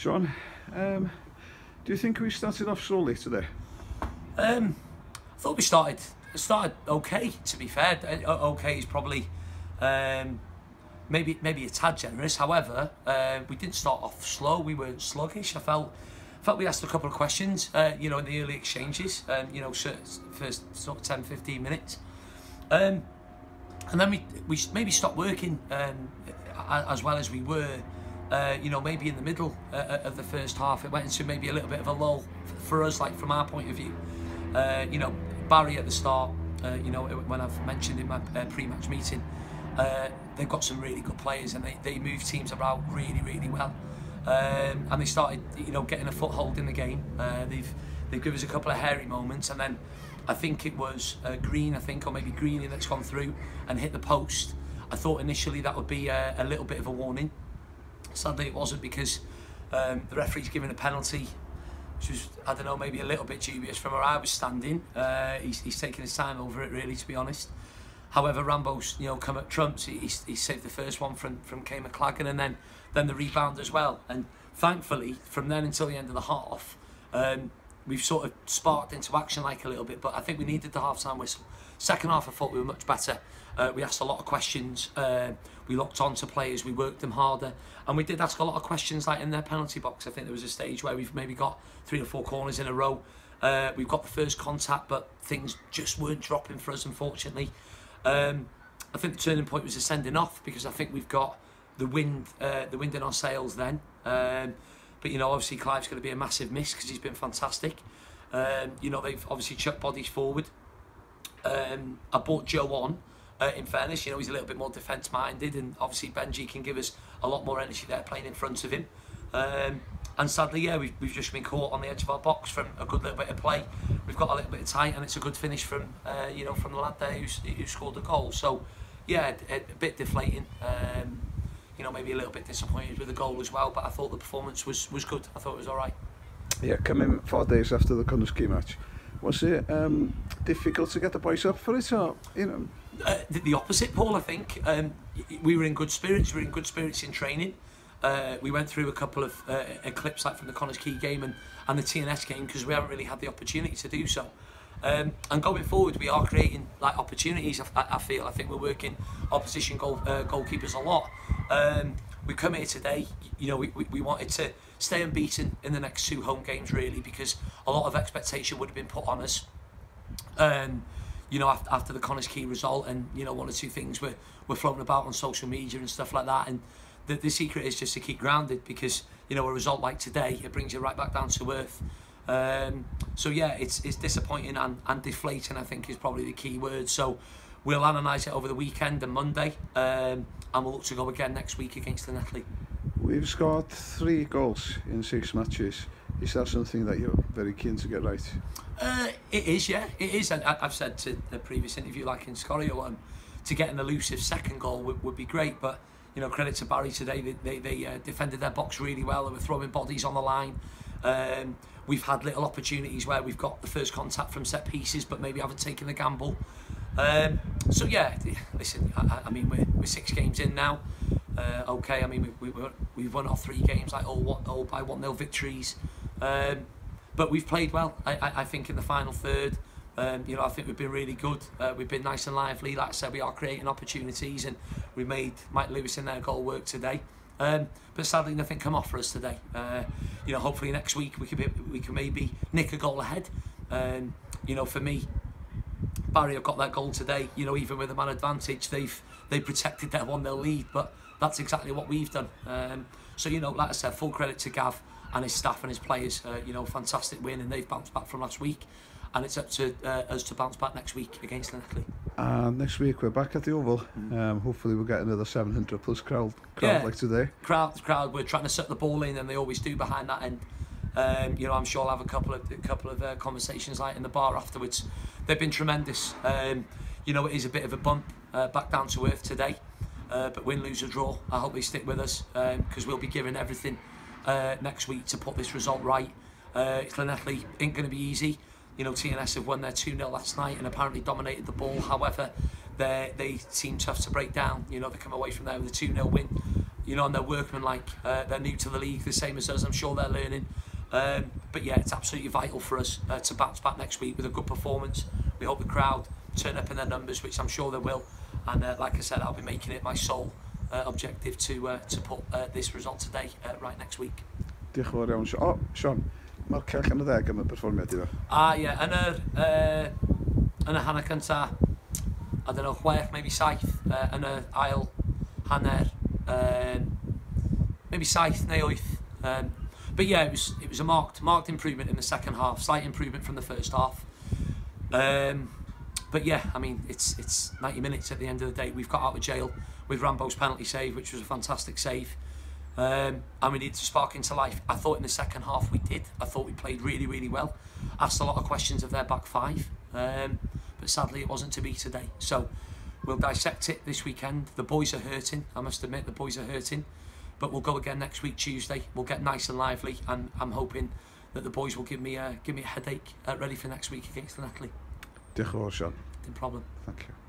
John, do you think we started off slowly today? I thought we started okay. To be fair, okay is probably maybe a tad generous. However, we didn't start off slow. We weren't sluggish. I felt we asked a couple of questions, in the early exchanges, first sort of 10-15 minutes, and then we maybe stopped working as well as we were. Maybe in the middle of the first half, it went into maybe a little bit of a lull for us, like from our point of view. Barry at the start, when I've mentioned in my pre-match meeting, they've got some really good players and they move teams about really, really well. And they started, getting a foothold in the game. They've given us a couple of hairy moments, and then I think it was Green, or maybe Greeny that's gone through and hit the post. I thought initially that would be a little bit of a warning. Sadly, it wasn't, because the referee's given a penalty, which was, I don't know, maybe a little bit dubious from where I was standing. He's taking his time over it, really, to be honest. However, Rambo's, come at trumps. He saved the first one from Kay McLagan, and then the rebound as well. And thankfully, from then until the end of the half, we've sort of sparked into action like a little bit. But I think we needed the half-time whistle. Second half, I thought we were much better. We asked a lot of questions. We locked on to players. We worked them harder. And we did ask a lot of questions, like in their penalty box. I think there was a stage where we've maybe got 3 or 4 corners in a row. We've got the first contact, but things just weren't dropping for us, unfortunately. I think the turning point was a sending off, because I think we've got the wind in our sails then. But obviously Clive's going to be a massive miss, because he's been fantastic. They've obviously chucked bodies forward. I brought Joe on. In fairness, he's a little bit more defence-minded, and obviously Benji can give us a lot more energy there playing in front of him. And sadly, we've just been caught on the edge of our box from a good little bit of play. We've got a little bit of tight, and it's a good finish from from the lad there who scored the goal. So, a bit deflating. Maybe a little bit disappointed with the goal as well, but I thought the performance was good. I thought it was all right. Yeah, coming 4 days after the Connors Key match, was it difficult to get the boys up for it, or the opposite, Paul. I think we were in good spirits. We were in good spirits in training. We went through a couple of clips, like from the Connors Key game and the TNS game, because we haven't really had the opportunity to do so. And going forward, we are creating like opportunities. I feel. I think we're working opposition goalkeepers a lot. We come here today. We wanted to stay unbeaten in the next 2 home games, really, because a lot of expectation would have been put on us. After the Connors Key result, and 1 or 2 things were floating about on social media and stuff like that. And the secret is just to keep grounded, because a result like today, it brings you right back down to earth. It's disappointing and deflating, I think, is probably the key word. So we'll analyse it over the weekend and Monday, and we'll look to go again next week against Llanelli. We've scored 3 goals in 6 matches. Is that something that you're very keen to get right? It is, yeah, it is. And I've said to the previous interview, like in Scorio, to get an elusive second goal would be great. But credit to Barry today, they defended their box really well. They were throwing bodies on the line. We've had little opportunities where we've got the first contact from set pieces, but maybe haven't taken the gamble. Listen, I mean, we're 6 games in now. We've won our 3 games, like all by 1-0 victories. But we've played well. I think in the final third, I think we've been really good. We've been nice and lively. Like I said, we are creating opportunities, and we made Mike Lewis in their goal work today. But sadly, nothing come off for us today. Hopefully next week we can maybe nick a goal ahead. For me, Barry have got that goal today. Even with a man advantage, they've protected their 1-0 lead. But that's exactly what we've done. Like I said, full credit to Gav and his staff and his players. Fantastic win, and they've bounced back from last week. And it's up to us to bounce back next week against Llanelli. Next week we're back at the Oval. Hopefully we'll get another 700 plus crowd like today. Crowd. We're trying to set the ball in, and they always do behind that end. I'm sure I'll have a couple of conversations like in the bar afterwards. They've been tremendous. It is a bit of a bump back down to earth today. But win, lose or draw, I hope they stick with us, because we'll be giving everything next week to put this result right. Llanelli ain't going to be easy. TNS have won their 2-0 last night and apparently dominated the ball. However, they seem tough to break down. They come away from there with a 2-0 win. you know, and they're workmanlike. They're new to the league, the same as us. I'm sure they're learning. But yeah, it's absolutely vital for us to bounce back next week with a good performance. We hope the crowd turn up in their numbers, which I'm sure they will. And like I said, I'll be making it my sole objective to put this result today right next week. Diolch yn fawr iawn. O, Sean, mae'r celch yn y 10 am y perfformiad i ddo. Ie, yn y hanner cynta, I don't know, 6, maybe 7, yn y ail hanner, maybe 7 neu 8. But yeah, it was a marked improvement in the second half, slight improvement from the first half. But yeah, I mean, it's 90 minutes at the end of the day. We've got out of jail with Rambo's penalty save, which was a fantastic save. And we need to spark into life. I thought in the second half we did. I thought we played really, really well. Asked a lot of questions of their back five. But sadly it wasn't to be today. So we'll dissect it this weekend. The boys are hurting. I must admit, the boys are hurting. But we'll go again next week, Tuesday. We'll get nice and lively, and I'm hoping that the boys will give me a headache ready for next week against the Natalie. Diolch yn fawr, Sean. No problem. Thank you.